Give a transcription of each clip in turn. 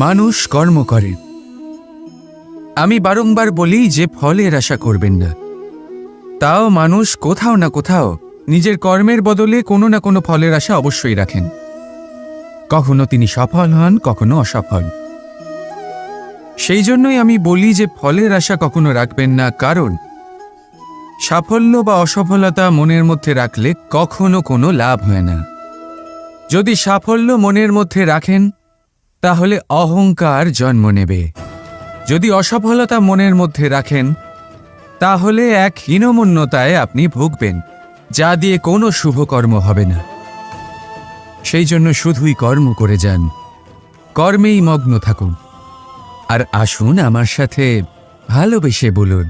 মানুষ কর্ম করে। আমি বারংবার বলি যে ফলের আশা করবেন না। তাও মানুষ কোথাও না কোথাও নিজের কর্মের বদলে কোনো না কোনো ফলের আশা অবশ্যই রাখেন। কখনো তিনি সফল হন, কখনো অসফল। সেই জন্যই আমি বলি যে ফলের আশা কখনো রাখবেন না, কারণ সাফল্য বা অসফলতা মনের মধ্যে রাখলে কখনো কোনো লাভ হয় না। যদি সাফল্য মনের মধ্যে রাখেন তাহলে অহংকার জন্ম নেবে। যদি অসফলতা মনের মধ্যে রাখেন তাহলে এক হীনমন্যতায় আপনি ভুগবেন, যা দিয়ে কোনো শুভকর্ম হবে না। সেই জন্য শুধুই কর্ম করে যান, কর্মেই মগ্ন থাকুন। আর আসুন আমার সাথে ভালোবেসে বলুন,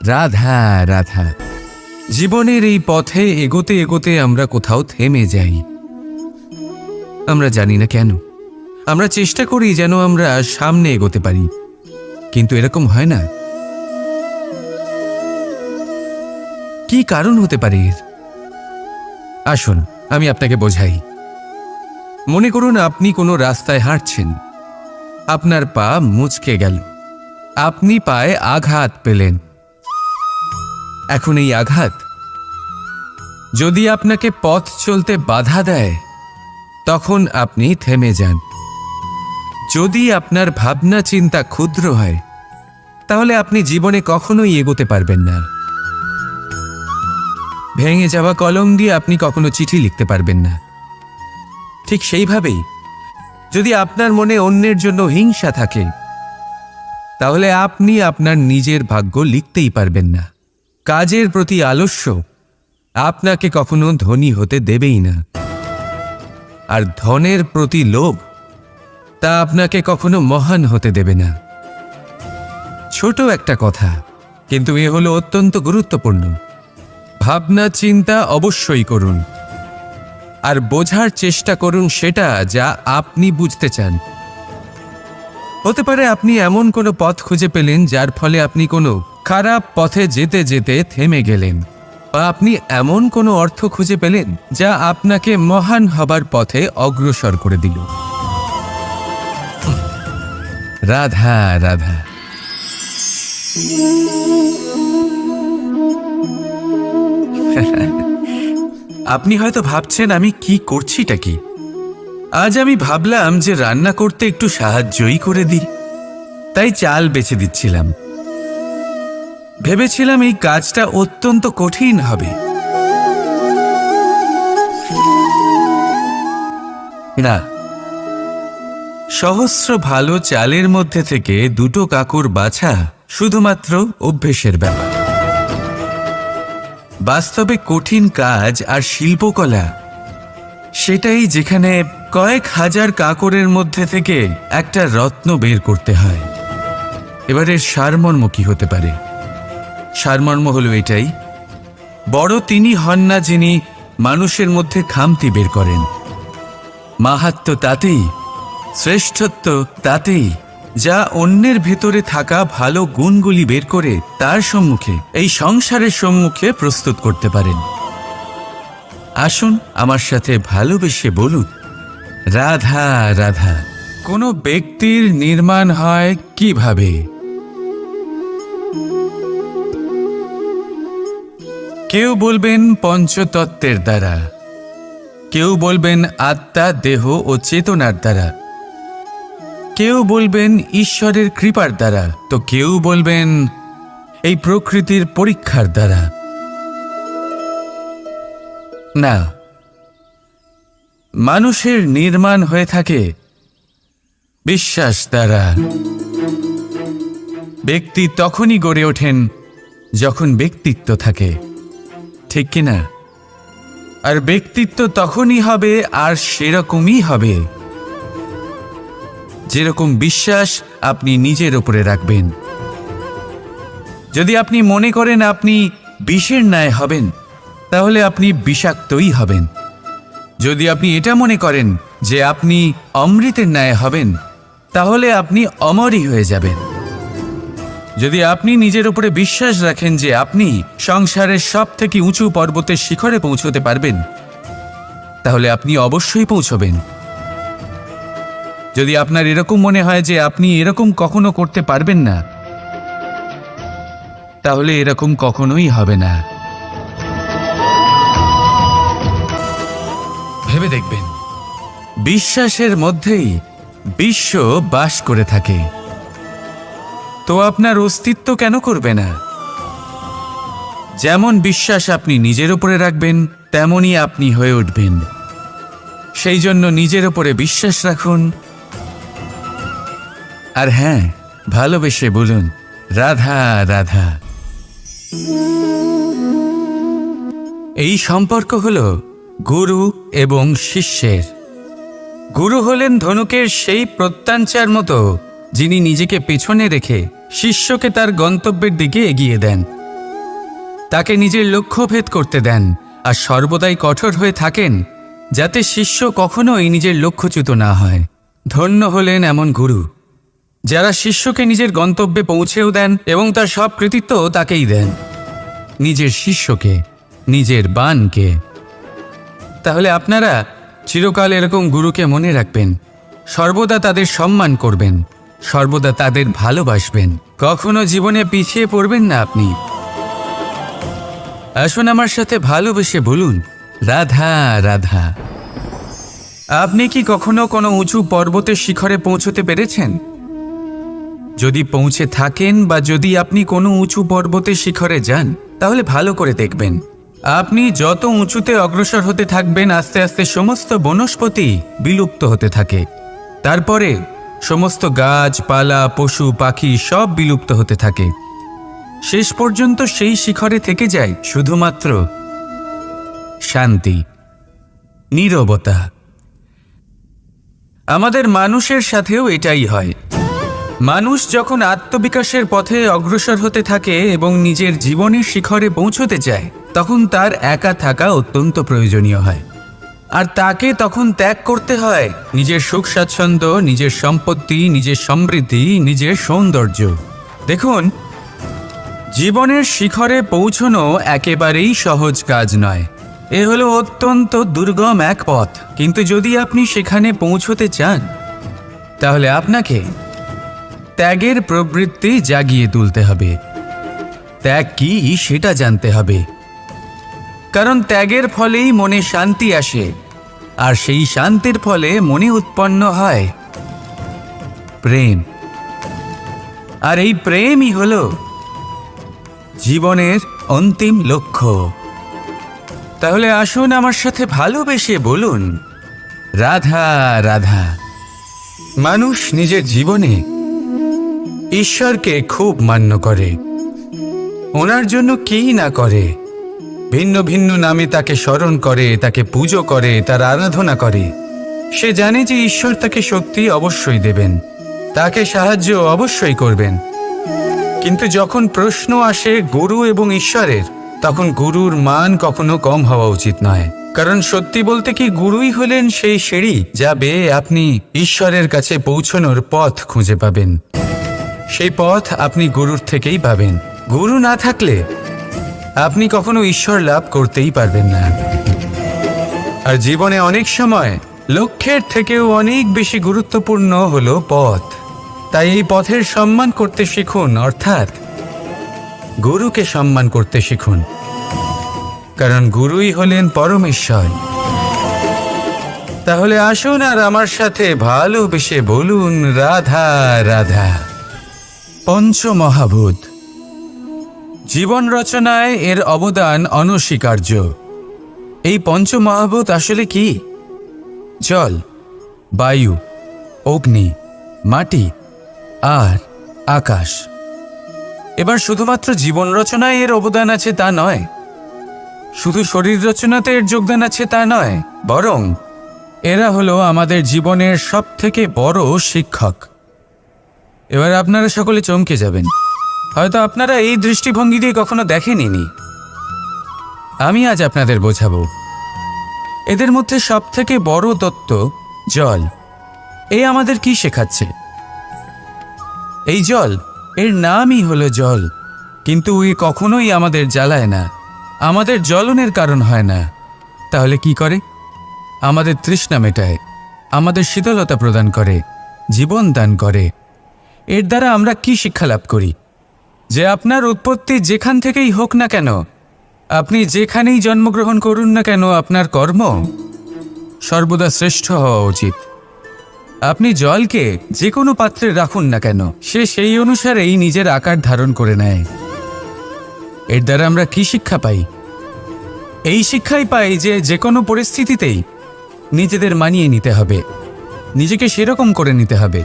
রাধা রাধা। জীবনের এই পথে এগোতে এগোতে আমরা কোথাও থেমে যাই। আমরা জানি না কেন। আমরা চেষ্টা করি যেন আমরা সামনে এগোতে পারি, কিন্তু এরকম হয় না। কি কারণ হতে পারে এর? আসুন আমি আপনাকে বোঝাই। মনে করুন আপনি কোনো রাস্তায় হাঁটছেন, আপনার পা মুচকে গেল, আপনি পায়ে আঘাত পেলেন। এখন এই আঘাত যদি আপনাকে পথ চলতে বাধা দেয় তখন আপনি থেমে যান। যদি আপনার ভাবনা চিন্তা ক্ষুদ্র হয় তাহলে আপনি জীবনে কখনোই এগোতে পারবেন না। ভেঙে যাওয়া কলম দিয়ে আপনি কখনো চিঠি লিখতে পারবেন না। ঠিক সেইভাবেই যদি আপনার মনে অন্যের জন্য হিংসা থাকে তাহলে আপনি আপনার নিজের ভাগ্য লিখতেই পারবেন না। কাজের প্রতি আলস্য আপনাকে কখনো ধনী হতে দেবেই না, আর ধনের প্রতি লোভ তা আপনাকে কখনো মহান হতে দেবে না। ছোট একটা কথা, কিন্তু এ হলো অত্যন্ত গুরুত্বপূর্ণ। ভাবনা চিন্তা অবশ্যই করুন, আর বোঝার চেষ্টা করুন সেটা যা আপনি বুঝতে চান। হতে পারে আপনি এমন কোনো পথ খুঁজে পেলেন যার ফলে আপনি কোনো খারাপ পথে যেতে যেতে থেমে গেলেন, বা আপনি এমন কোনো অর্থ খুঁজে পেলেন যা আপনাকে মহান হবার পথে অগ্রসর করে দিল। রাধা রাধা। আপনি হয়তো ভাবছেন আমি কি করছিটা কি। আজ আমি ভাবলাম যে রান্না করতে একটু সাহায্যই করে দিই, তাই চাল বেছে দিচ্ছিলাম। ভেবেছিলাম এই কাজটা অত্যন্ত কঠিন হবে। না, সহস্র ভালো চালের মধ্যে থেকে দুটো কাকুর বাছা শুধুমাত্র অভ্যেসের ব্যাপার। বাস্তবে কঠিন কাজ আর শিল্পকলা সেটাই যেখানে কয়েক হাজার কাকরের মধ্যে থেকে একটা রত্ন বের করতে হয়। এবারের সারমর্ম কি হতে পারে? সারমর্ম হলো এটাই, বড় তিনি হন না যিনি মানুষের মধ্যে খামতি বের করেন। মাহাত্ম্য তাতেই, শ্রেষ্ঠত্ব তাতেই যা অন্যের ভেতরে থাকা ভালো গুণগুলি বের করে তার সম্মুখে, এই সংসারের সম্মুখে প্রস্তুত করতে পারেন। আসুন আমার সাথে ভালোবেসে বলুন, রাধা রাধা। কোনো ব্যক্তির নির্মাণ হয় কিভাবে? কেউ বলবেন পঞ্চতত্ত্বের দ্বারা, কেউ বলবেন আত্মা, দেহ ও চেতনার দ্বারা, কেউ বলবেন ঈশ্বরের কৃপার দ্বারা, তো কেউ বলবেন এই প্রকৃতির পরীক্ষার দ্বারা। না, মানুষের নির্মাণ হয়ে থাকে বিশ্বাস দ্বারা। ব্যক্তি তখনই গড়ে ওঠেন যখন ব্যক্তিত্ব থাকে, ঠিক কিনা? আর ব্যক্তিত্ব তখনই হবে আর সেরকমই হবে যেরকম বিশ্বাস আপনি নিজের উপরে রাখবেন। যদি আপনি মনে করেন আপনি বিষের ন্যায় হবেন তাহলে আপনি বিষাক্তই হবেন। যদি আপনি এটা মনে করেন যে আপনি অমৃতের ন্যায় হবেন তাহলে আপনি অমরই হয়ে যাবেন। যদি আপনি নিজের উপরে বিশ্বাস রাখেন যে আপনি সংসারের সব থেকে উঁচু পর্বতের শিখরে পৌঁছতে পারবেন তাহলে আপনি অবশ্যই পৌঁছবেন। যদি আপনার এরকম মনে হয় যে আপনি এরকম কখনো করতে পারবেন না, তাহলে এরকম কখনোই হবে না। ভেবে দেখবেন, বিশ্বাসের মধ্যেই বিশ্ব বাস করে থাকে, তো আপনার অস্তিত্ব কেন করবে না? যেমন বিশ্বাস আপনি নিজের উপরে রাখবেন, তেমনই আপনি হয়ে উঠবেন। সেই জন্য নিজের উপরে বিশ্বাস রাখুন, আর হ্যাঁ, ভালোবেসে বলুন রাধা রাধা। এই সম্পর্ক হল গুরু এবং শিষ্যের। গুরু হলেন ধনুকের সেই প্রত্যঞ্চার মতো, যিনি নিজেকে পেছনে রেখে শিষ্যকে তার গন্তব্যের দিকে এগিয়ে দেন, তাকে নিজের লক্ষ্য ভেদ করতে দেন, আর সর্বদাই কঠোর হয়ে থাকেন যাতে শিষ্য কখনোই নিজের লক্ষ্যচ্যুত না হয়। ধন্য হলেন এমন গুরু যারা শিষ্যকে নিজের গন্তব্যে পৌঁছেও দেন এবং তার সব কৃতিত্ব তাকেই দেন, নিজের শিষ্যকে, নিজের বাণকে। তাহলে আপনারা চিরকাল এরকম গুরুকে মনে রাখবেন, সর্বদা তাদের সম্মান করবেন, সর্বদা তাদের ভালোবাসবেন, কখনো জীবনে পিছিয়ে পড়বেন না আপনি। আসুন আমার সাথে ভালোবেসে বলুন রাধা রাধা। আপনি কি কখনো কোনো উঁচু পর্বতের শিখরে পৌঁছতে পেরেছেন? যদি পৌঁছে থাকেন বা যদি আপনি কোনো উঁচু পর্বতের শিখরে যান, তাহলে ভালো করে দেখবেন, আপনি যত উঁচুতে অগ্রসর হতে থাকবেন, আস্তে আস্তে সমস্ত বনস্পতি বিলুপ্ত হতে থাকে। তারপরে সমস্ত গাছপালা, পশু পাখি সব বিলুপ্ত হতে থাকে। শেষ পর্যন্ত সেই শিখরে থেকে যায় শুধুমাত্র শান্তি, নীরবতা। আমাদের মানুষের সাথেও এটাই হয়। মানুষ যখন আত্মবিকাশের পথে অগ্রসর হতে থাকে এবং নিজের জীবনের শিখরে পৌঁছতে চায়, তখন তার একা থাকা অত্যন্ত প্রয়োজনীয় হয়, আর তাকে তখন ত্যাগ করতে হয় নিজের সুখ স্বাচ্ছন্দ্য, নিজের সম্পত্তি, নিজের সমৃদ্ধি, নিজের সৌন্দর্য। দেখুন, জীবনের শিখরে পৌঁছনো একেবারেই সহজ কাজ নয়। এ হলো অত্যন্ত দুর্গম এক পথ, কিন্তু যদি আপনি সেখানে পৌঁছতে চান, তাহলে আপনাকে ত্যাগের প্রবৃত্তি জাগিয়ে তুলতে হবে। ত্যাগ কি সেটা জানতে হবে, কারণ ত্যাগের ফলেই মনে শান্তি আসে, আর সেই শান্তির ফলে মনে উৎপন্ন হয় প্রেম। আর এই প্রেমই হলো জীবনের অন্তিম লক্ষ্য। তাহলে আসুন আমার সাথে ভালোবেসে বলুন রাধা রাধা। মানুষ নিজের জীবনে ঈশ্বরকে খুব মান্য করে, ওনার জন্য কি না করে, ভিন্ন ভিন্ন নামে তাকে স্মরণ করে, তাকে পুজো করে, তার আরাধনা করে। সে জানে যে ঈশ্বর তাকে শক্তি অবশ্যই দেবেন, তাকে সাহায্য অবশ্যই করবেন। কিন্তু যখন প্রশ্ন আসে গুরু এবং ঈশ্বরের, তখন গুরুর মান কখনো কম হওয়া উচিত নয়। কারণ সত্যি বলতে কি, গুরুই হলেন সেই সিঁড়ি যা বেয়ে আপনি ঈশ্বরের কাছে পৌঁছানোর পথ খুঁজে পাবেন। সেই পথ আপনি গুরুর থেকেই পাবেন। গুরু না থাকলে আপনি কখনো ঈশ্বর লাভ করতেই পারবেন না। আর জীবনে অনেক সময় লক্ষ্যের থেকেও অনেক বেশি গুরুত্বপূর্ণ হলো পথ। তাই এই পথের সম্মান করতে শিখুন, অর্থাৎ গুরুকে সম্মান করতে শিখুন, কারণ গুরুই হলেন পরমেশ্বর। তাহলে আসুন আর আমার সাথে ভালোবেসে বলুন রাধা রাধা। পঞ্চমহাভূত। জীবন রচনায় এর অবদান অনস্বীকার্য। এই পঞ্চমহাভূত আসলে কি? জল, বায়ু, অগ্নি, মাটি আর আকাশ। এবার শুধুমাত্র জীবন রচনায় এর অবদান আছে তা নয়, শুধু শরীর রচনাতে এর যোগদান আছে তা নয়, বরং এরা হলো আমাদের জীবনের সবথেকে বড় শিক্ষক। এবার আপনারা সকলে চমকে যাবেন, হয়তো আপনারা এই দৃষ্টিভঙ্গি দিয়ে কখনো দেখেননি। আমি আজ আপনাদের বোঝাবো। এদের মধ্যে সবথেকে বড় তত্ত্ব জল। এই আমাদের কি শেখাচ্ছে? এই জল, এর নামই হলো জল, কিন্তু এ কখনোই আমাদের জ্বালায় না, আমাদের জ্বলনের কারণ হয় না। তাহলে কি করে? আমাদের তৃষ্ণা মেটায়, আমাদের শীতলতা প্রদান করে, জীবন দান করে। এর দ্বারা আমরা কি শিক্ষা লাভ করি? যে আপনার উৎপত্তি যেখান থেকেই হোক না কেন, আপনি যেখানেই জন্মগ্রহণ করুন না কেন, আপনার কর্ম সর্বদা শ্রেষ্ঠ হওয়া উচিত। আপনি জলকে যে কোনো পাত্রে রাখুন না কেন, সে সেই অনুসারেই নিজের আকার ধারণ করে নেয়। এর দ্বারা আমরা কি শিক্ষা পাই? এই শিক্ষাই পাই যে যে কোনো পরিস্থিতিতেই নিজেদের মানিয়ে নিতে হবে, নিজেকে সেরকম করে নিতে হবে।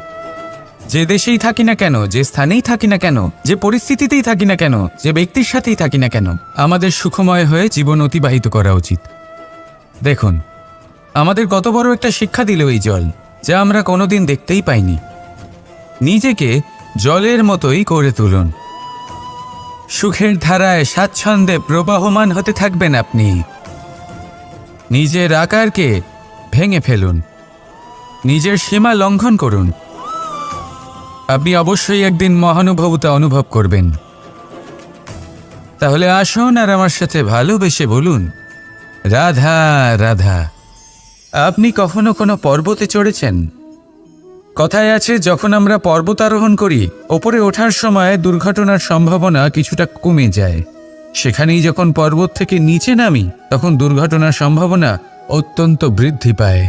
যে দেশেই থাকি না কেন, যে স্থানেই থাকি না কেন, যে পরিস্থিতিতেই থাকি না কেন, যে ব্যক্তির সাথেই থাকি না কেন, আমাদের সুখময় হয়ে জীবন অতিবাহিত করা উচিত। দেখুন, আমাদের কত বড় একটা শিক্ষা দিল এই জল, যা আমরা কোনোদিন দেখতেই পাইনি। নিজেকে জলের মতোই করে তুলুন। সুখের ধারায় স্বাচ্ছন্দ্যে প্রবাহমান হতে থাকবেন আপনি। নিজের আকারকে ভেঙে ফেলুন, নিজের সীমা লঙ্ঘন করুন। আপনি অবশ্যই একদিন মহানুভবতা অনুভব করবেন। তাহলে আসুন আর আমার সাথে ভালোবেসে বলুন, রাধা রাধা। আপনি কখনো কোনো পর্বতে চড়েছেন? কথায় আছে, যখন আমরা পর্বতারোহণ করি, ওপরে ওঠার সময় দুর্ঘটনার সম্ভাবনা কিছুটা কমে যায়। সেখানেই যখন পর্বত থেকে নিচে নামি, তখন দুর্ঘটনার সম্ভাবনা অত্যন্ত বৃদ্ধি পায়।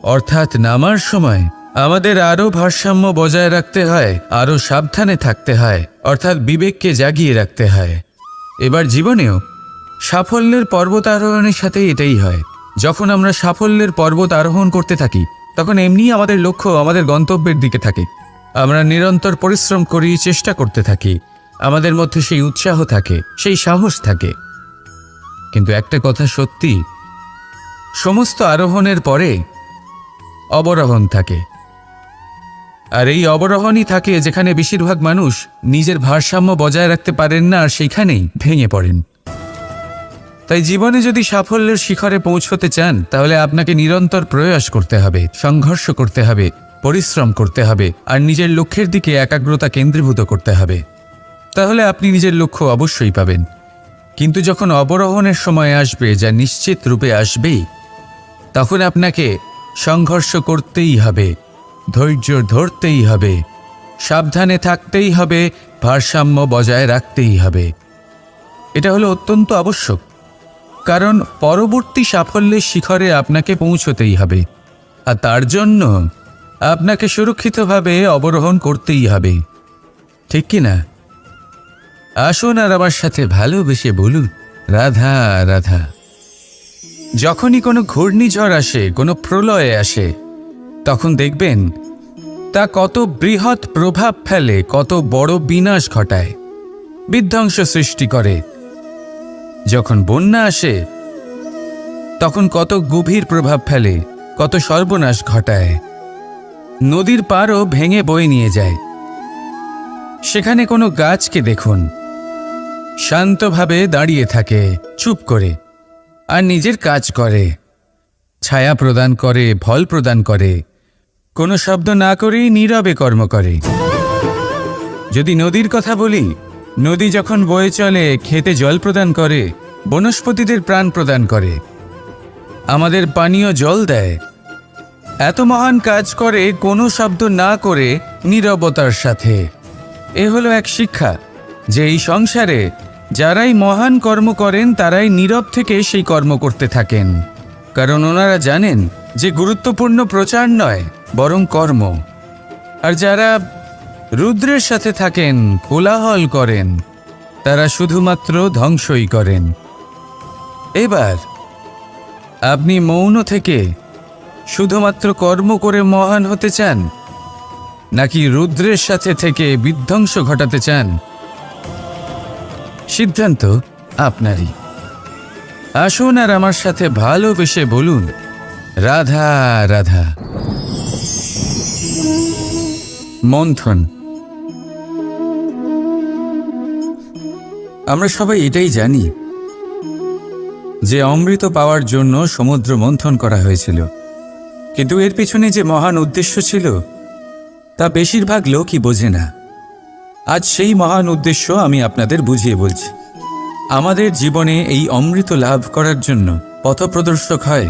অর্থাৎ নামার সময় আমাদের আরও ভারসাম্য বজায় রাখতে হয়, আরও সাবধানে থাকতে হয়, অর্থাৎ বিবেককে জাগিয়ে রাখতে হয়। এবার জীবনেও সাফল্যের পর্বত আরোহণের সাথে এটাই হয়। যখন আমরা সাফল্যের পর্বত আরোহণ করতে থাকি, তখন এমনি আমাদের লক্ষ্য আমাদের গন্তব্যের দিকে থাকে। আমরা নিরন্তর পরিশ্রম করি, চেষ্টা করতে থাকি, আমাদের মধ্যে সেই উৎসাহ থাকে, সেই সাহস থাকে। কিন্তু একটা কথা সত্যি, সমস্ত আরোহণের পরে অবরোহণ থাকে। আর এই অবরোহণই থাকে যেখানে বেশিরভাগ মানুষ নিজের ভারসাম্য বজায় রাখতে পারেন না, আর সেইখানেই ভেঙে পড়েন। তাই জীবনে যদি সাফল্যের শিখরে পৌঁছতে চান, তাহলে আপনাকে নিরন্তর প্রয়াস করতে হবে, সংঘর্ষ করতে হবে, পরিশ্রম করতে হবে, আর নিজের লক্ষ্যের দিকে একাগ্রতা কেন্দ্রীভূত করতে হবে। তাহলে আপনি নিজের লক্ষ্য অবশ্যই পাবেন। কিন্তু যখন অবরোহণের সময় আসবে, যা নিশ্চিত রূপে আসবেই, তখন আপনাকে সংঘর্ষ করতেই হবে, ধৈর্য ধরতেই হবে, সাবধানে থাকতেই হবে, ভারসাম্য বজায় রাখতেই হবে। এটা হলো অত্যন্ত আবশ্যক, কারণ পরবর্তী সাফল্যের শিখরে আপনাকে পৌঁছতেই হবে, আর তার জন্য আপনাকে সুরক্ষিতভাবে অবরোহণ করতেই হবে। ঠিক কি না? আসুন আর আমার সাথে ভালোবেসে বলুন, রাধা রাধা। যখনই কোনো ঘূর্ণিঝড় আসে, কোনো প্রলয় আসে, তখন দেখবেন তা কত বৃহৎ প্রভাব ফেলে, কত বড় বিনাশ ঘটায়, বিধ্বংস সৃষ্টি করে। যখন বন্যা আসে, তখন কত গভীর প্রভাব ফেলে, কত সর্বনাশ ঘটায়। নদীর পাড়ও ভেঙে বয়ে নিয়ে যায়। সেখানে কোনো গাছকে দেখুন, শান্তভাবে দাঁড়িয়ে থাকে, চুপ করে, আর নিজের কাজ করে, ছায়া প্রদান করে, ফল প্রদান করে, কোনো শব্দ না করেই নীরবে কর্ম করে। যদি নদীর কথা বলি, নদী যখন বয়ে চলে, খেতে জল প্রদান করে, বনস্পতিদের প্রাণ প্রদান করে, আমাদের পানীয় জল দেয়। এত মহান কাজ করে কোনো শব্দ না করে, নীরবতার সাথে। এ হলো এক শিক্ষা, যে এই সংসারে যারাই মহান কর্ম করেন, তারাই নীরব থেকে সেই কর্ম করতে থাকেন। কারণ ওনারা জানেন যে গুরুত্বপূর্ণ প্রচার নয়, বরং কর্ম। আর যারা রুদ্রের সাথে থাকেন, কোলাহল করেন, তারা শুধুমাত্র ধ্বংসই করেন। এবার আপনি মৌন থেকে শুধুমাত্র কর্ম করে মহান হতে চান, নাকি রুদ্রের সাথে থেকে বিধ্বংস ঘটাতে চান? সিদ্ধান্ত আপনারই। আসুন আর আমার সাথে ভালোবেসে বলুন, রাধা রাধা। মন্থন। আমরা সবাই এটাই জানি যে অমৃত পাওয়ার জন্য সমুদ্র মন্থন করা হয়েছিল, কিন্তু এর পিছনে যে মহান উদ্দেশ্য ছিল, তা বেশিরভাগ লোকই বোঝে না। আজ সেই মহান উদ্দেশ্য আমি আপনাদের বুঝিয়ে বলছি। আমাদের জীবনে এই অমৃত লাভ করার জন্য পথপ্রদর্শক হয়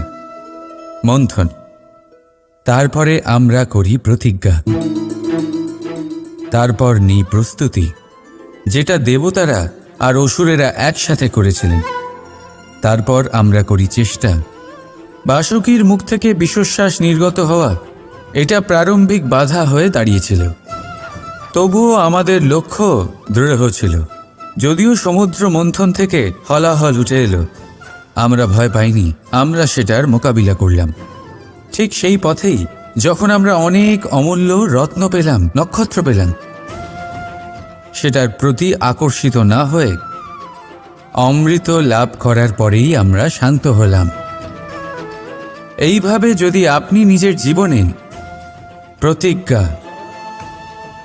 মন্থন। তারপরে আমরা করি প্রতিজ্ঞা, তারপর নিই প্রস্তুতি, যেটা দেবতারা আর অসুরেরা একসাথে করেছিলেন। তারপর আমরা করি চেষ্টা। বাসুকীর মুখ থেকে বিশ্বশ্বাস নির্গত হওয়া এটা প্রারম্ভিক বাধা হয়ে দাঁড়িয়েছিল। তবুও আমাদের লক্ষ্য দৃঢ় ছিল। যদিও সমুদ্র মন্থন থেকে হলাহল উঠে এলো, আমরা ভয় পাইনি, আমরা সেটার মোকাবিলা করলাম। ঠিক সেই পথেই যখন আমরা অনেক অমূল্য রত্ন পেলাম, নক্ষত্র পেলাম, সেটার প্রতি আকর্ষিত না হয়ে অমৃত লাভ করার পরেই আমরা শান্ত হলাম। এইভাবে যদি আপনি নিজের জীবনে প্রতিজ্ঞা,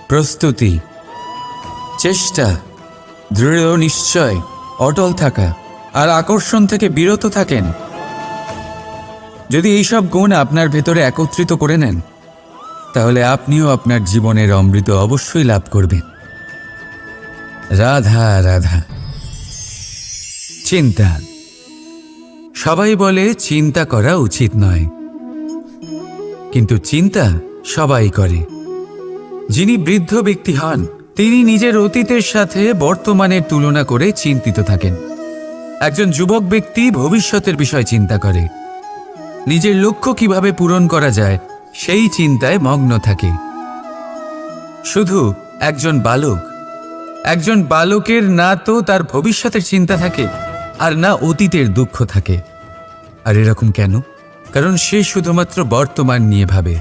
প্রস্তুতি, চেষ্টা, দৃঢ় নিশ্চয়, অটল থাকা আর আকর্ষণ থেকে বিরত থাকেন, যদি এইসব গুণ আপনার ভেতরে একত্রিত করে নেন, তাহলে আপনিও আপনার জীবনের অমৃত অবশ্যই লাভ করবেন। রাধা রাধা। চিন্তা। সবাই বলে চিন্তা করা উচিত নয়, কিন্তু চিন্তা সবাই করে। যিনি বৃদ্ধ ব্যক্তি হন, তিনি নিজের অতীতের সাথে বর্তমানের তুলনা করে চিন্তিত থাকেন। একজন যুবক ব্যক্তি ভবিষ্যতের বিষয় চিন্তা করে, নিজের লক্ষ্য কিভাবে পূরণ করা যায় সেই চিন্তায় মগ্ন থাকে। শুধু একজন বালকের না তো তার ভবিষ্যতের চিন্তা থাকে আর না অতীতের দুঃখ থাকে। আর এরকম কেন? কারণ সে শুধুমাত্র বর্তমান নিয়ে ভাবে,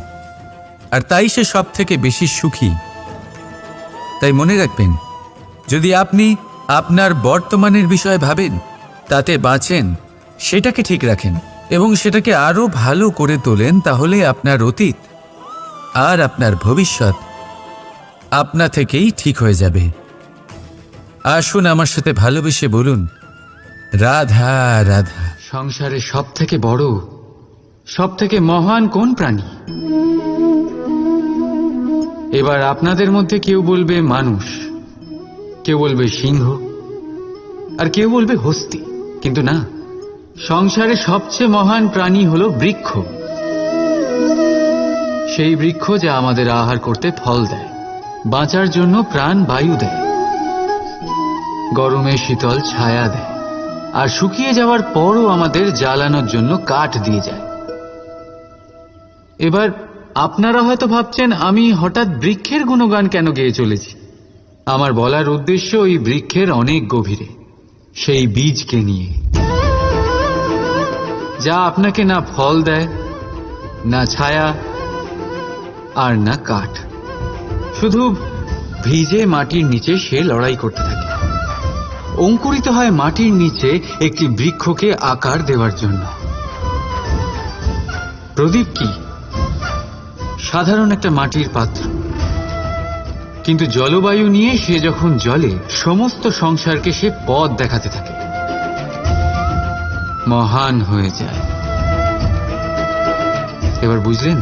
আর তাই সে সব থেকে বেশি সুখী। তাই মনে রাখবেন, যদি আপনি আপনার বর্তমানের বিষয়ে ভাবেন, তাতে বাঁচেন, সেটাকে ঠিক রাখেন এবং সেটাকে আরো ভালো করে তোলেন, তাহলে আপনার অতীত আর আপনার ভবিষ্যৎ আপনা থেকেই ঠিক হয়ে যাবে। আসুন আমার সাথে ভালোবেসে বলুন, রাধা রাধা। সংসারে সব থেকে বড়, সব থেকে মহান কোন প্রাণী? এবার আপনাদের মধ্যে কেউ বলবে মানুষ, কেউ বলবে সিংহ, আর কেউ বলবে হস্তি। কিন্তু না, সংসারে সবচেয়ে মহান প্রাণী হলো বৃক্ষ। সেই বৃক্ষ যা আমাদের আহার করতে ফল দেয়, বাঁচার জন্য প্রাণ বায়ু দেয়, গরমে শীতল ছায়া দেয়, আর শুকিয়ে যাওয়ার পরও আমাদের জ্বালানোর জন্য কাঠ দিয়ে যায়। এবার আপনারা হয়তো ভাবছেন, আমি হঠাৎ বৃক্ষের গুণগান কেন গেয়ে চলেছি? আমার বলার উদ্দেশ্য ওই বৃক্ষের অনেক গভীরে, সেই বীজকে নিয়ে, যা আপনাকে না ফল দেয়, না ছায়া, আর না কাঠ। শুধু ভিজে মাটির নিচে সে লড়াই করতে থাকে, অঙ্কুরিত হয় মাটির নিচে একটি বৃক্ষকে আকার দেওয়ার জন্য। প্রদীপ কি? সাধারণ একটা মাটির পাত্র, কিন্তু জলবায়ু নিয়ে সে যখন জ্বলে, সমস্ত সংসারকে সে পথ দেখাতে থাকে, মহান হয়ে যায়। এবার বুঝলেন?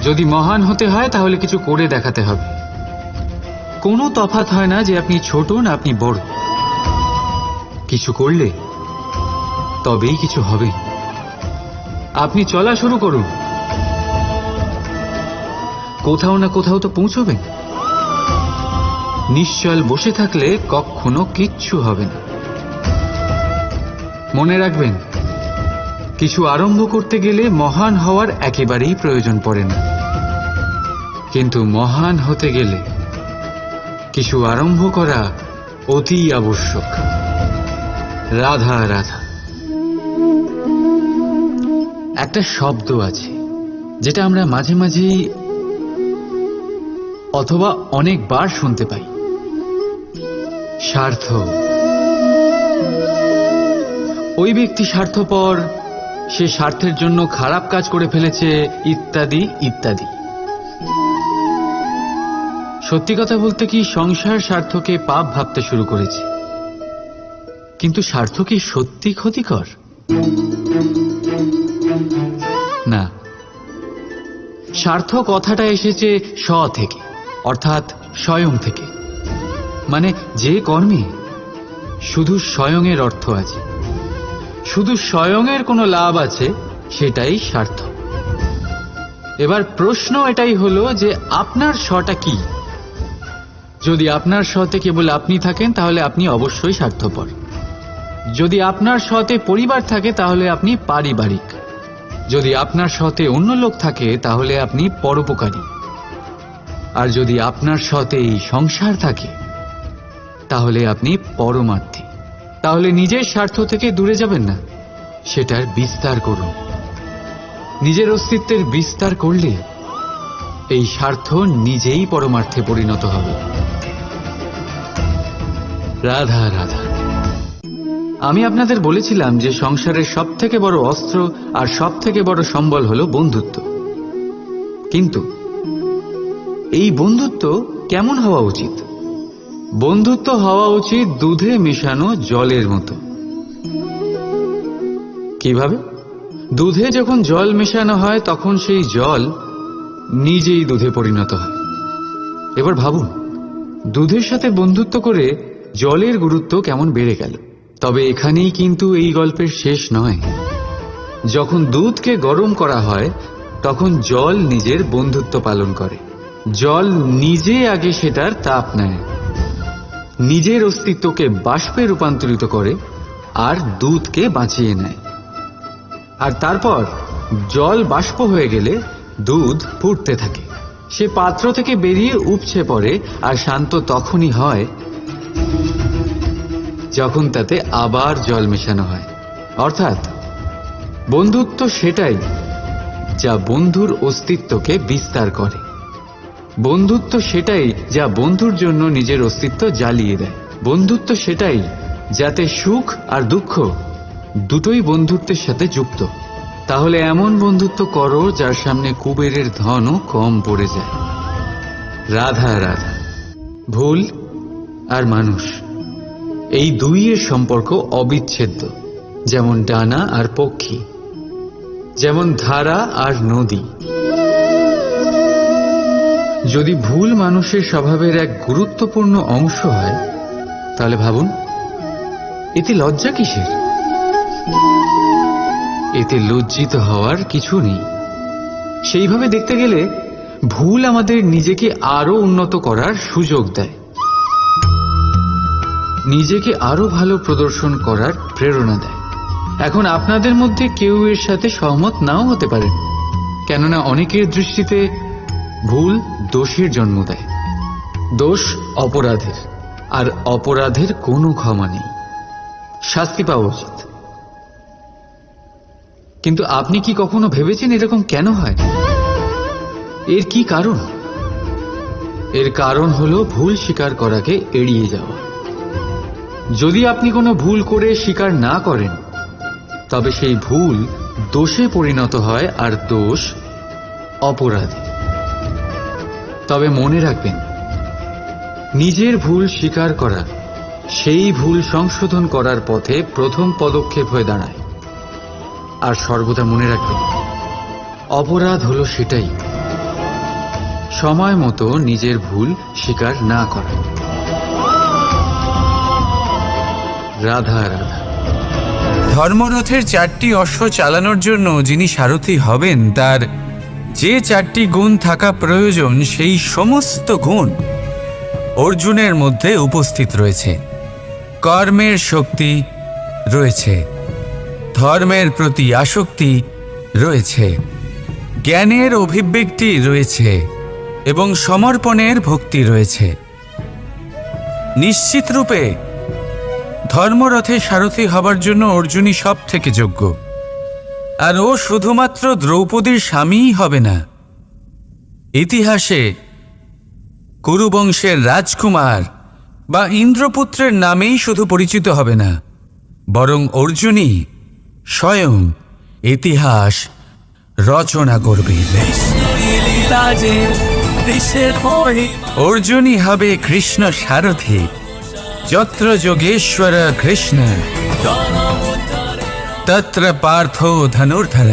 যদি মহান হতে হয় তাহলে কিছু করে দেখাতে হবে। কোনো তফাৎ হয় না যে আপনি ছোট না আপনি বড়। কিছু করলে তবেই কিছু হবে। আপনি চলা শুরু করুন, কোথাও না কোথাও তো পৌঁছবেন। নিশ্চল বসে থাকলে কখনো কিচ্ছু হবে না। মনে রাখবেন, কিছু আরম্ভ করতে গেলে মহান হওয়ার একেবারেই প্রয়োজন পড়ে না, কিন্তু মহান হতে গেলে কিছু আরম্ভ করা অতি আবশ্যক। রাধা রাধা। একটা শব্দ আছে যেটা আমরা মাঝে মাঝেই অথবা অনেকবার শুনতে পাই, স্বার্থ। ওই ব্যক্তি স্বার্থপর, সে স্বার্থের জন্য খারাপ কাজ করে ফেলেছে, ইত্যাদি ইত্যাদি। সত্যি কথা বলতে কি, সংসার স্বার্থকে পাপ ভাবতে শুরু করেছে। কিন্তু স্বার্থ কি সত্যি ক্ষতিকর? না। স্বার্থ কথাটা এসেছে স্ব থেকে, অর্থাৎ স্বয়ং থেকে। মানে যে কর্মে শুধু স্বয়ংয়ের অর্থ আছে, শুধু স্বয়ংয়ের কোনো লাভ আছে, সেটাই স্বার্থ। এবার প্রশ্ন এটাই হলো যে আপনার স্বটা কি। যদি আপনার স্বতে কেবল আপনি থাকেন তাহলে আপনি অবশ্যই স্বার্থপর। যদি আপনার স্বতে পরিবার থাকে তাহলে আপনি পারিবারিক। যদি আপনার স্বতে অন্য লোক থাকে তাহলে আপনি পরোপকারী। আর যদি আপনার স্বতে এই সংসার থাকে তাহলে আপনি পরমার্থী। তাহলে নিজের স্বার্থ থেকে দূরে যাবেন না, সেটার বিস্তার করুন। নিজের অস্তিত্বের বিস্তার করলে এই স্বার্থ নিজেই পরমার্থে পরিণত হবে। রাধা রাধা। আমি আপনাদের বলেছিলাম যে সংসারের সবথেকে বড় অস্ত্র আর সবথেকে বড় সম্বল হলো বন্ধুত্ব। কিন্তু এই বন্ধুত্ব কেমন হওয়া উচিত? বন্ধুত্ব হওয়া উচিত দুধে মেশানো জলের মতো। কিভাবে? দুধে যখন জল মেশানো হয় তখন সেই জল নিজেই দুধে পরিণত হয়। এবার ভাবুন, দুধের সাথে বন্ধুত্ব করে জলের গুরুত্ব কেমন বেড়ে গেল। তবে এখানেই কিন্তু এই গল্পের শেষ নয়। যখন দুধকে গরম করা হয় তখন জল নিজের বন্ধুত্ব পালন করে। জল নিজে আগে সেটার তাপ নেয়, নিজের অস্তিত্বকে বাষ্পে রূপান্তরিত করে আর দুধকে বাঁচিয়ে নেয়। আর তারপর জল বাষ্প হয়ে গেলে দুধ ফুটতে থাকে, সে পাত্র থেকে বেরিয়ে উপচে পড়ে। আর শান্ত তখনই হয় যখন তাতে আবার জল মেশানো হয়। অর্থাৎ বন্ধুত্ব সেটাই যা বন্ধুর অস্তিত্বকে বিস্তার করে। বন্ধুত্ব সেটাই যা বন্ধুর জন্য নিজের অস্তিত্ব জ্বালিয়ে দেয়। বন্ধুত্ব সেটাই যাতে সুখ আর দুঃখ দুটোই বন্ধুত্বের সাথে যুক্ত। তাহলে এমন বন্ধুত্ব করো যার সামনে কুবেরের ধনও কম পড়ে যায়। রাধা রাধা। ভুল আর মানুষ, এই দুইয়ের সম্পর্ক অবিচ্ছেদ্য। যেমন ডানা আর পক্ষী, যেমন ধারা আর নদী। যদি ভুল মানুষের স্বভাবের এক গুরুত্বপূর্ণ অংশ হয় তাহলে ভাবুন, এতে লজ্জা কিসের? এতে লজ্জিত হওয়ার কিছু নেই। সেইভাবে দেখতে গেলে ভুল আমাদের নিজেকে আরো উন্নত করার সুযোগ দেয়, নিজেকে আরো ভালো প্রদর্শন করার প্রেরণা দেয়। এখন আপনাদের মধ্যে কেউ এর সাথে সহমত নাও হতে পারেন, কেননা অনেকের দৃষ্টিতে ভুল দোষের জন্ম দেয়। দোষ অপরাধের, আর অপরাধের কোনো ক্ষমা নেই, শাস্তি পাওয়া উচিত। কিন্তু আপনি কি কখনো ভেবেছেন এরকম কেন হয়? এর কি কারণ? এর কারণ হলো ভুল স্বীকার করাকে এড়িয়ে যাওয়া। যদি আপনি কোনো ভুল করে স্বীকার না করেন তবে সেই ভুল দোষে পরিণত হয়, আর দোষ অপরাধে। তবে মনে রাখবেন, নিজের ভুল স্বীকার করা সেই ভুল সংশোধন করার পথে প্রথম পদক্ষেপ হয়ে দাঁড়ায়। আর সর্বদা মনে রাখবেন, অপরাধ হলো সেটাই সময় মতো নিজের ভুল স্বীকার না করা। রাধা রাধা। ধর্মরথের 4টি অশ্ব চালানোর জন্য যিনি সারথি হবেন তার যে 4টি গুণ থাকা প্রয়োজন, সেই সমস্ত গুণ অর্জুনের মধ্যে উপস্থিত রয়েছে। কর্মের শক্তি রয়েছে, ধর্মের প্রতি আসক্তি রয়েছে, জ্ঞানের অভিব্যক্তি রয়েছে এবং সমর্পণের ভক্তি রয়েছে। নিশ্চিত রূপে ধর্মরথে সারথি হবার জন্য অর্জুনই সব থেকে যোগ্য। আর ও শুধুমাত্র দ্রৌপদীর স্বামীই হবে না, ইতিহাসে কুরুবংশের রাজকুমার বা ইন্দ্রপুত্রের নামেই শুধু পরিচিত হবে না, বরং অর্জুনই স্বয়ং ইতিহাস রচনা করবে। অর্জুনই হবে কৃষ্ণ সারথি। যত্র যোগেশ্বর কৃষ্ণ তত্র পার্থ ধনুর্ধর।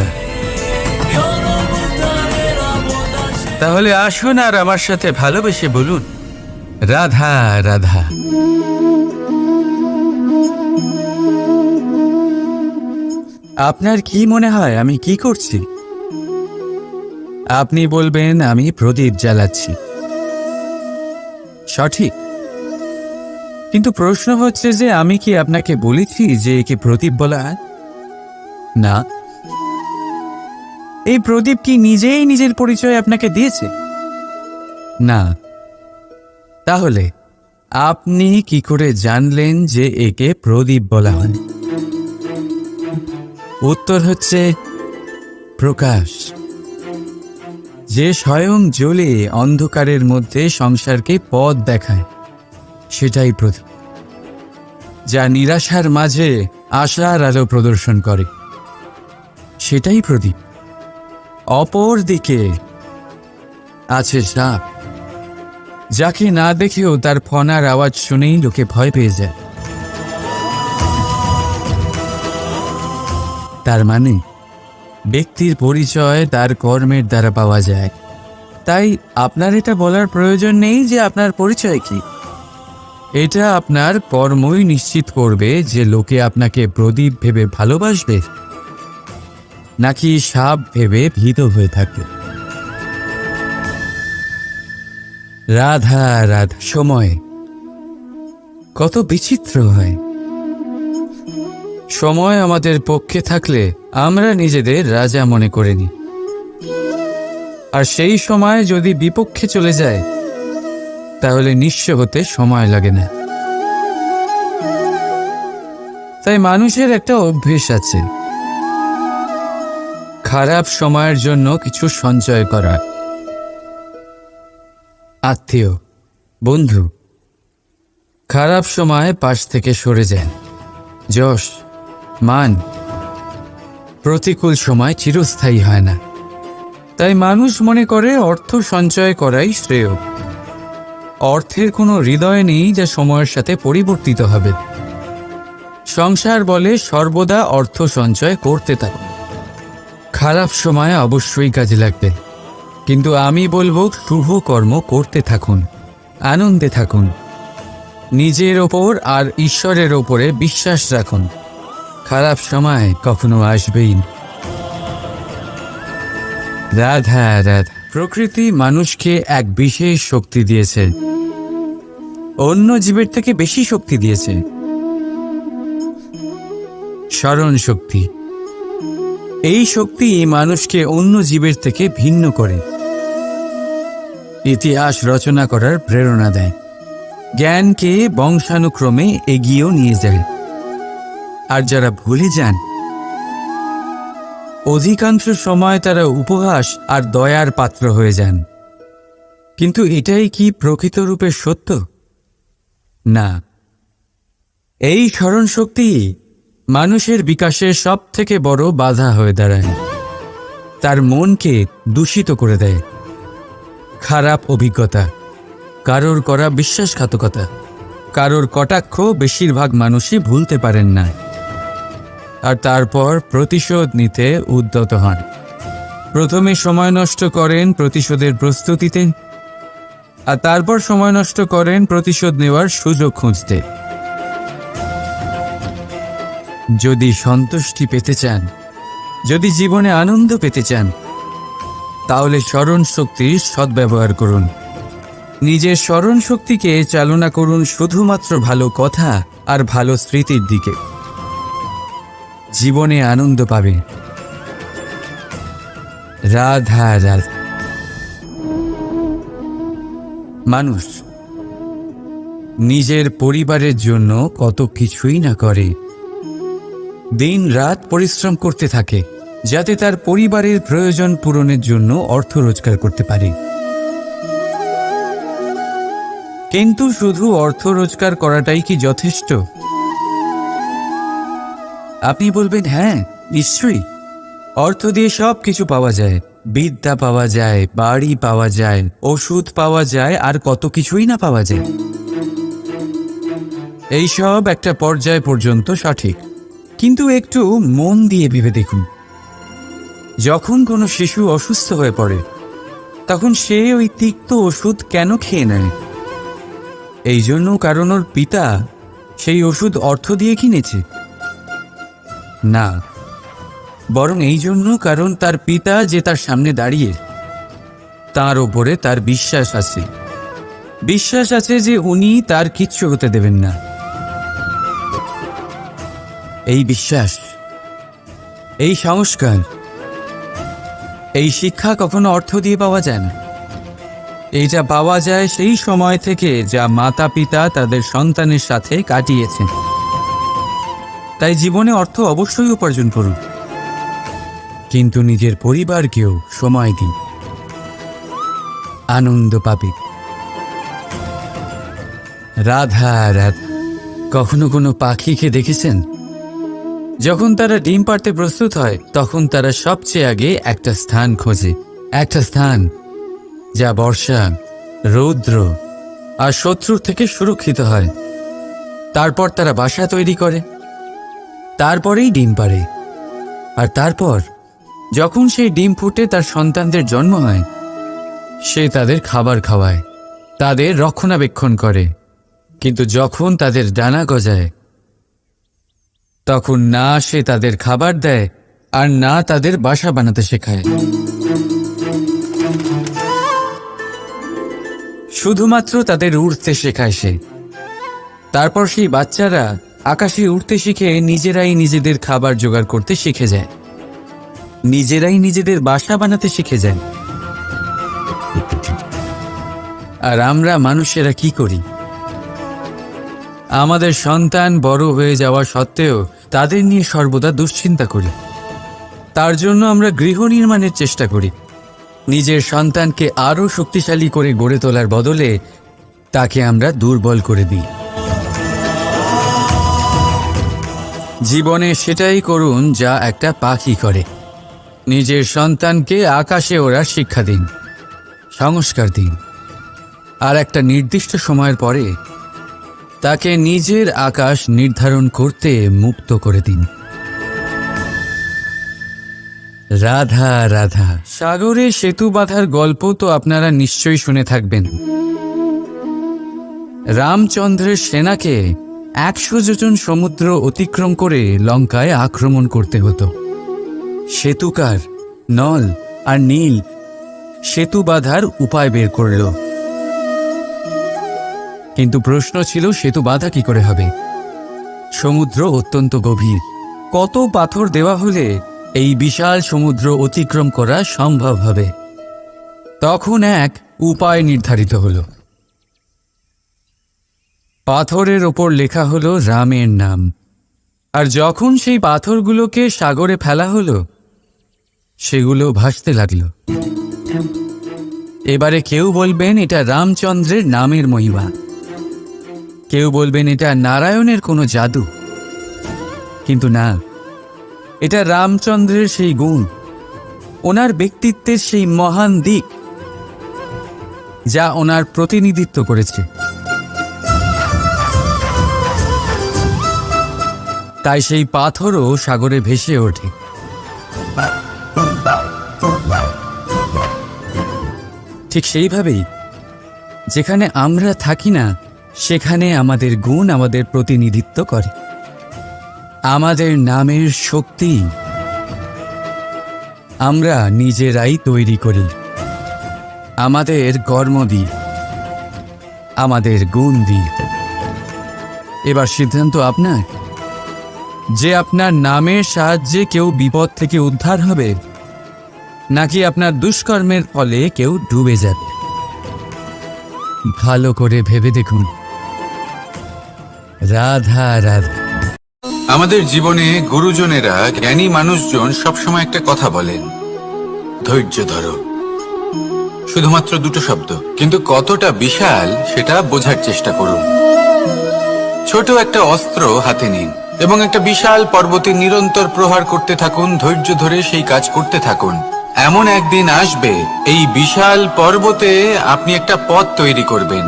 তাহলে আসুন আর আমার সাথে ভালোবেসে বলুন, রাধা রাধা। আপনার কি মনে হয় আমি কি করছি? আপনি বলবেন আমি প্রদীপ জ্বালাচ্ছি, সঠিক। কিন্তু প্রশ্ন হচ্ছে যে আমি কি আপনাকে বলেছি যে একে প্রদীপ বলা হয়? না। এই প্রদীপ কি নিজেই নিজের পরিচয় আপনাকে দিয়েছে? না। তাহলে আপনি কি করে জানলেন যে একে প্রদীপ বলা হয়? উত্তর হচ্ছে প্রকাশ। যে স্বয়ং জ্বলে অন্ধকারের মধ্যে সংসারকে পথ দেখায়, সেটাই প্রদীপ। যা নিরাশার মাঝে আশার আলো প্রদর্শন করে, সেটাই প্রদীপ। অপর দিকে আছে সাপ, যাকে না দেখেও তার ফনার আওয়াজ শুনেই লোকে ভয় পেয়ে যায়। তার মানে ব্যক্তির পরিচয় তার কর্মের দ্বারা পাওয়া যায়। তাই আপনার এটা বলার প্রয়োজন নেই যে আপনার পরিচয় কি। এটা আপনার কর্মই নিশ্চিত করবে যে লোকে আপনাকে প্রদীপ ভেবে ভালোবাসবে নাকি সাপ ভেবে ভীত হয়ে থাকবে। রাধা রাধা। সময় কত বিচিত্র হয়। সময় আমাদের পক্ষে থাকলে আমরা নিজেদের রাজা মনে করে নিই, আর সেই সময় যদি বিপক্ষে চলে যায় তাহলে নিঃস্ব হতে সময় লাগে না। তাই মানুষের একটা অভ্যেস আছে, খারাপ সময়ের জন্য কিছু সঞ্চয় করা। আত্মীয়, বন্ধু খারাপ সময় পাশ থেকে সরে যান। যশ, মান প্রতিকূল সময় চিরস্থায়ী হয় না। তাই মানুষ মনে করে অর্থ সঞ্চয় করাই শ্রেয়। অর্থের কোনো হৃদয় নেই যা সময়ের সাথে পরিবর্তিত হবে। সংসার বলে সর্বদা অর্থ সঞ্চয় করতে থাকুন। খারাপ সময় অবশ্যই কাজে লাগবে, কিন্তু আমি বলবো শুভ কর্ম করতে থাকুন, আনন্দে থাকুন, নিজের ওপর আর ঈশ্বরের ওপরে বিশ্বাস রাখুন। খারাপ সময় কখনো আসবেই না। রাধা রাধা। প্রকৃতি মানুষকে এক বিশেষ শক্তি দিয়েছে, অন্য জীবের থেকে বেশি শক্তি দিয়েছে। স্মরণ শক্তি। এই শক্তি মানুষকে অন্য জীবের থেকে ভিন্ন করে, ইতিহাস রচনা করার প্রেরণা দেয়, জ্ঞানকে বংশানুক্রমে এগিয়েও নিয়ে যায়। আর যারা ভুলে যান, অধিকাংশ সময় তারা উপহাস আর দয়ার পাত্র হয়ে যান। কিন্তু এটাই কি প্রকৃত রূপে সত্য? না। এই স্মরণ শক্তি মানুষের বিকাশের সব থেকে বড় বাধা হয়ে দাঁড়ায়। তার মনকে দূষিত করে দেয়। খারাপ অভিজ্ঞতা, কারোর করা বিশ্বাসঘাতকতা, কারোর কটাক্ষ বেশিরভাগ মানুষই ভুলতে পারেন না। আর তারপর প্রতিশোধ নিতে উদ্যত হন। প্রথমে সময় নষ্ট করেন প্রতিশোধের প্রস্তুতিতে, আর তারপর সময় নষ্ট করেন প্রতিশোধ নেওয়ার সুযোগ খুঁজতে। যদি সন্তুষ্টি পেতে চান, যদি জীবনে আনন্দ পেতে চান, তাহলে স্মরণ শক্তির সদ্ব্যবহার করুন। নিজের স্মরণ শক্তিকে চালনা করুন শুধুমাত্র ভালো কথা আর ভালো স্মৃতির দিকে। জীবনে আনন্দ পাবে। রাধা রাধা। মানুষ নিজের পরিবারের জন্য কত কিছুই না করে, দিন রাত পরিশ্রম করতে থাকে যাতে তার পরিবারের প্রয়োজন পূরণের জন্য অর্থ রোজগার করতে পারে। কিন্তু শুধু অর্থ রোজগার করাটাই কি যথেষ্ট? আপনি বলবেন হ্যাঁ, নিশ্চয়ই। অর্থ দিয়ে সব কিছু পাওয়া যায়, বিদ্যা পাওয়া যায়, বাড়ি পাওয়া যায়, ওষুধ পাওয়া যায়, আর কত কিছুই না পাওয়া যায়। এইসব একটা পর্যায় পর্যন্ত সঠিক, কিন্তু একটু মন দিয়ে ভেবে দেখুন, যখন কোনো শিশু অসুস্থ হয়ে পড়ে তখন সে ওই তিক্ত ওষুধ কেন খেয়ে নেয়? এই জন্য কারণ ওর পিতা সেই ওষুধ অর্থ দিয়ে কিনেছে? না, বরং এই জন্য কারণ তার পিতা যে তার সামনে দাঁড়িয়ে তার ওপরে তার বিশ্বাস আছে। বিশ্বাস আছে যে উনি তার কিচ্ছু হতে দেবেন না। এই বিশ্বাস, এই সংস্কার, এই শিক্ষা কখনো অর্থ দিয়ে পাওয়া যায় না। এইটা পাওয়া যায় সেই সময় থেকে যা মাতা পিতা তাদের সন্তানের সাথে কাটিয়েছেন। তাই জীবনে অর্থ অবশ্যই উপার্জন করুন, কিন্তু নিজের পরিবারকেও সময় দিন, আনন্দ পাবে। রাধা রাধা। কখনো কোনো পাখিকে দেখেছেন? যখন তারা ডিম পাড়তে প্রস্তুত হয় তখন তারা সবচেয়ে আগে একটা স্থান খোঁজে, একটা স্থান যা বর্ষা, রৌদ্র আর শত্রুর থেকে সুরক্ষিত হয়। তারপর তারা বাসা তৈরি করে, তারপরেই ডিম পাড়ে। আর তারপর যখন সেই ডিম ফুটে তার সন্তানদের জন্ম হয়, সে তাদের খাবার খাওয়ায়, তাদের রক্ষণাবেক্ষণ করে। কিন্তু যখন তাদের ডানা গজায়, তখন না সে তাদের খাবার দেয় আর না তাদের বাসা বানাতে শেখায়। শুধুমাত্র তাদের উড়তে শেখায় সে। তারপর সেই বাচ্চারা আকাশে উড়তে শিখে নিজেরাই নিজেদের খাবার জোগাড় করতে শিখে যায়, নিজেরাই নিজেদের বাসা বানাতে শিখে যায়। আর আমরা মানুষেরা কি করি? আমাদের সন্তান বড় হয়ে যাওয়া সত্ত্বেও তাদের নিয়ে সর্বদা দুশ্চিন্তা করি। তার জন্য আমরা গৃহ নির্মাণের চেষ্টা করি। নিজের সন্তানকে আরও শক্তিশালী করে গড়ে তোলার বদলে তাকে আমরা দুর্বল করে দিই। জীবনে সেটাই করুন যা একটা পাখি করে। নিজের সন্তানকে আকাশে ওড়ার শিক্ষা দিন, সংস্কার দিন, আর একটা নির্দিষ্ট সময়ের পরে তাকে নিজের আকাশ নির্ধারণ করতে মুক্ত করে দিন। রাধা রাধা। সাগরে সেতু বাঁধার গল্প তো আপনারা নিশ্চয়ই শুনে থাকবেন। রামচন্দ্রের সেনাকে 100 যোজন সমুদ্র অতিক্রম করে লঙ্কায় আক্রমণ করতে হতো। সেতুকার নল আর নীল সেতু বাঁধার উপায় বের করল, কিন্তু প্রশ্ন ছিল সেতু বাঁধা কি করে হবে? সমুদ্র অত্যন্ত গভীর। কত পাথর দেওয়া হলে এই বিশাল সমুদ্র অতিক্রম করা সম্ভব হবে? তখন এক উপায় নির্ধারিত হল। পাথরের ওপর লেখা হলো রামের নাম। আর যখন সেই পাথরগুলোকে সাগরে ফেলা হলো, সেগুলো ভাসতে লাগলো। এবারে কেউ বলবেন এটা রামচন্দ্রের নামের মহিমা, কেউ বলবেন এটা নারায়ণের কোনো জাদু। কিন্তু না, এটা রামচন্দ্রের সেই গুণ, ওনার ব্যক্তিত্বের সেই মহান দিক যা ওনার প্রতিনিধিত্ব করেছে। তাই সেই পাথরও সাগরে ভেসে ওঠে। ঠিক সেইভাবেই যেখানে আমরা থাকি না, সেখানে আমাদের গুণ আমাদের প্রতিনিধিত্ব করে। আমাদের নামের শক্তি আমরা নিজেরাই তৈরি করি, আমাদের কর্ম দিই, আমাদের গুণ দিই। এবার সিদ্ধান্ত আপনার যে আপনার নামের সাহায্যে কেউ বিপদ থেকে উদ্ধার হবে, নাকি আপনার দুষ্কর্মের ফলে কেউ ডুবে যাবে। ভালো করে ভেবে দেখুন। রাধা রাধা। আমাদের জীবনে গুরুজনেরা, জ্ঞানী মানুষজন সবসময় একটা কথা বলেন, ধৈর্য ধরো। শুধুমাত্র দুটো শব্দ, কিন্তু কতটা বিশাল সেটা বোঝার চেষ্টা করুন। ছোট একটা অস্ত্র হাতে নিন এবং একটা বিশাল পর্বতে নিরন্তর প্রহার করতে থাকুন। ধৈর্য ধরে সেই কাজ করতে থাকুন। এমন একদিন আসবে, এই বিশাল পর্বতে আপনি একটা পথ তৈরি করবেন।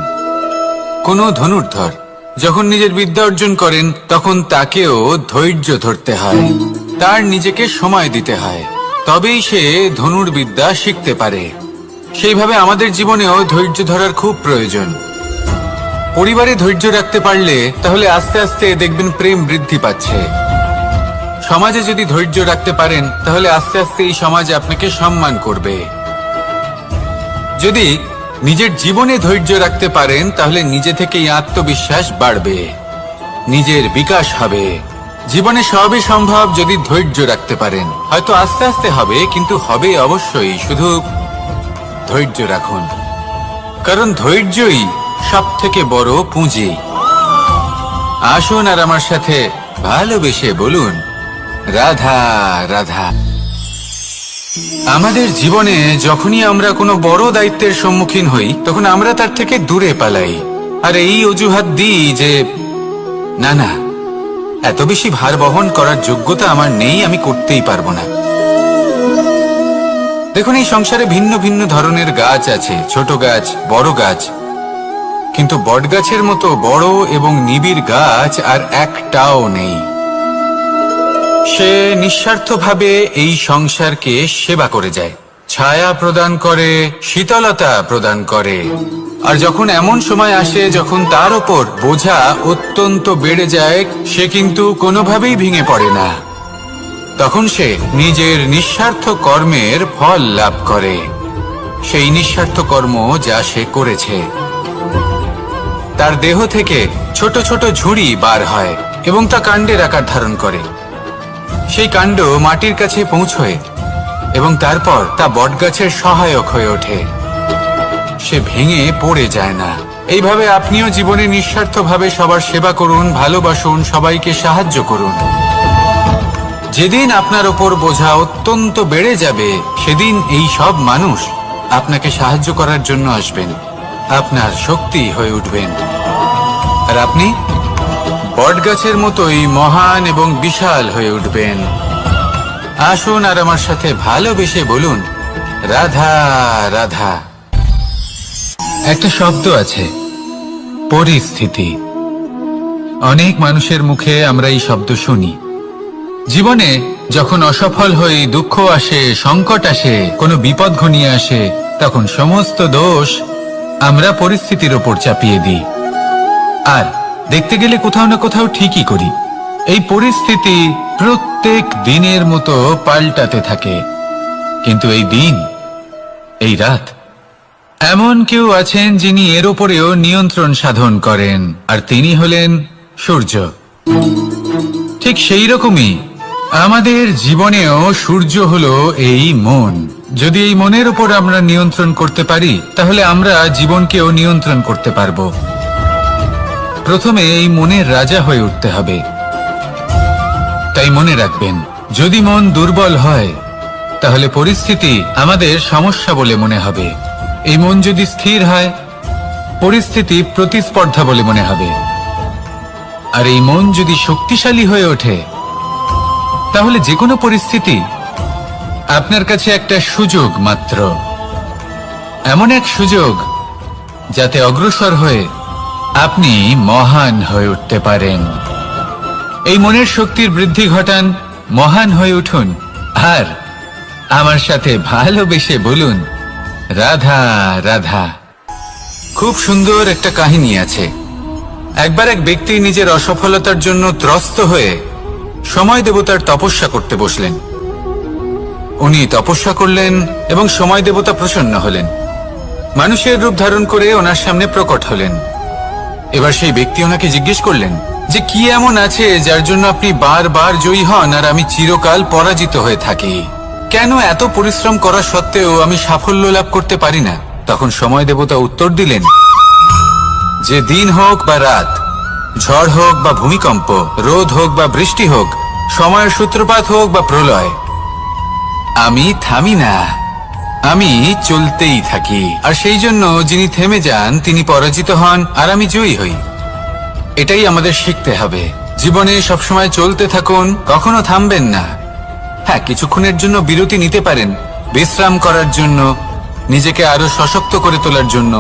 কোনো ধনুর্ধর যখন নিজের বিদ্যা অর্জন করেন, তখন তাকেও ধৈর্য ধরতে হয়, তার নিজেকে সময় দিতে হয়, তবেই সে ধনুর্বিদ্যা শিখতে পারে। সেইভাবে আমাদের জীবনেও ধৈর্য ধরার খুব প্রয়োজন। পরিবারে ধৈর্য রাখতে পারলে তাহলে আস্তে আস্তে দেখবেন প্রেম বৃদ্ধি পাচ্ছে। সমাজে যদি ধৈর্য রাখতে পারেন, তাহলে আস্তে আস্তে এই সমাজ আপনাকে সম্মান করবে। যদি নিজের জীবনে ধৈর্য রাখতে পারেন তাহলে নিজে থেকেই আত্মবিশ্বাস বাড়বে, নিজের বিকাশ হবে। জীবনে সবই সম্ভব যদি ধৈর্য রাখতে পারেন। হয়তো আস্তে আস্তে হবে, কিন্তু হবে অবশ্যই। শুধু ধৈর্য রাখুন, কারণ ধৈর্যই সব থেকে বড় পুঁজি। আসুন আর আমার সাথে ভালোবেসে বলুন, রাধা রাধা। আমাদের জীবনে যখনই আমরা কোনো বড় দায়িত্বের সম্মুখীন হই, তখন আমরা তার থেকে দূরে পালাই আর এই অজুহাত দিই যে না না, এত বেশি ভার বহন করার যোগ্যতা আমার নেই, আমি করতেই পারবো না। দেখুন, এই সংসারে ভিন্ন ভিন্ন ধরনের গাছ আছে, ছোট গাছ, বড় গাছ, কিন্তু বটগাছের মতো বড় এবং নিবিড় গাছ আর একটাও নেই। সে নিঃস্বার্থভাবে এই সংসারকে সেবা করে যায়, ছায়া প্রদান করে, শীতলতা প্রদান করে। আর যখন এমন সময় আসে যখন তার ওপর বোঝা অত্যন্ত বেড়ে যায়, সে কিন্তু কোনোভাবেই ভেঙে পড়ে না। তখন সে নিজের নিঃস্বার্থ কর্মের ফল লাভ করে, সেই নিঃস্বার্থ কর্ম যা সে করেছে। তার দেহ থেকে ছোট ছোট ঝুড়ি বার হয় এবং তা কাণ্ডের আকার ধারণ করে। সেই কাণ্ড মাটির কাছে পৌঁছয় এবং তারপর তা বটগাছের সহায়ক হয়ে ওঠে। সে ভেঙে পড়ে যায় না। এইভাবে আপনিও জীবনে নিঃস্বার্থভাবে সবার সেবা করুন, ভালোবাসুন, সবাইকে সাহায্য করুন। যেদিন আপনার ওপর বোঝা অত্যন্ত বেড়ে যাবে, সেদিন এই সব মানুষ আপনাকে সাহায্য করার জন্য আসবেন, আপনার শক্তি হয়ে উঠবেন, আর আপনি বটগাছের মতোই মহান এবং বিশাল হয়ে উঠবেন। আসুন আর আমার সাথে ভালোবেসে বলুন, রাধা রাধা। একটা শব্দ আছে, পরিস্থিতি। অনেক মানুষের মুখে আমরা এই শব্দ শুনি। জীবনে যখন অসফল হই, দুঃখ আসে, সংকট আসে, কোনো বিপদ ঘনিয়ে আসে, তখন সমস্ত দোষ আমরা পরিস্থিতির ওপর চাপিয়ে দিই। আর দেখতে গেলে কোথাও না কোথাও ঠিকই করি। এই পরিস্থিতি প্রত্যেক দিনের মতো পাল্টাতে থাকে, কিন্তু এই দিন, এই রাত, এমন কেউ আছেন যিনি এর ওপরেও নিয়ন্ত্রণ সাধন করেন, আর তিনি হলেন সূর্য। ঠিক সেই রকমই আমাদের জীবনেও সূর্য হলো এই মন। যদি এই মনের উপর আমরা নিয়ন্ত্রণ করতে পারি, তাহলে আমরা জীবনকেও নিয়ন্ত্রণ করতে পারবো। প্রথমে এই মনের রাজা হয়ে উঠতে হবে। তাই মনে রাখবেন, যদি মন দুর্বল হয়, তাহলে পরিস্থিতি আমাদের সমস্যা বলে মনে হবে। এই মন যদি স্থির হয়, পরিস্থিতি প্রতিস্পর্ধা বলে মনে হবে। আর এই মন যদি শক্তিশালী হয়ে ওঠে, তাহলে যে কোনো পরিস্থিতি আপনার কাছে একটা সুযোগ মাত্র, এমন এক সুযোগ যাতে অগ্রসর হয়ে আপনি মহান হয়ে উঠতে পারেন। এই মনের শক্তির বৃদ্ধি ঘটান, মহান হয়ে উঠুন, আর আমার সাথে ভালোবেসে বলুন, রাধা রাধা। খুব সুন্দর একটা কাহিনী আছে। একবার এক ব্যক্তি নিজের অসফলতার জন্য ত্রস্ত হয়ে সময় দেবতার তপস্যা করতে বসলেন। উনি তপস্যা করলেন এবং সময় দেবতা প্রসন্ন হলেন, মানুষের রূপ ধারণ করে ওনার সামনে প্রকট হলেন। এবার সেই ব্যক্তি ওনাকে জিজ্ঞেস করলেন যে কি এমন আছে যার জন্য আপনি বারবার জয়ী হন আর আমি চিরকাল পরাজিত হয়ে থাকি? কেন এত পরিশ্রম করা সত্ত্বেও আমি সাফল্য লাভ করতে পারি না? তখন সময় দেবতা উত্তর দিলেন যে দিন হোক বা রাত, ঝড় হোক বা ভূমিকম্প, রোদ হোক বা বৃষ্টি হোক, সময়ের সূত্রপাত হোক বা প্রলয়, আমি থামি না, আমি চলতেই থাকি। আর সেই জন্য যিনি থেমে যান তিনি পরাজিত হন আর আমি জয়ী হই। এটাই আমাদের শিখতে হবে। জীবনে সবসময় চলতে থাকুন, কখনো থামবেন না। হ্যাঁ, কিছুক্ষণের জন্য বিরতি নিতে পারেন, বিশ্রাম করার জন্য, নিজেকে আরো সশক্ত করে তোলার জন্য,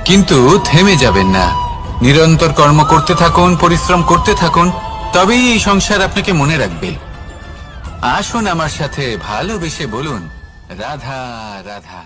কিন্তু থেমে যাবেন না। নিরন্তর কর্ম করতে থাকুন, পরিশ্রম করতে থাকুন, তবেই এই সংসার আপনাকে মনে রাখবে। আসুন আমার সাথে ভালোবেসে বলুন, রাধা রাধা।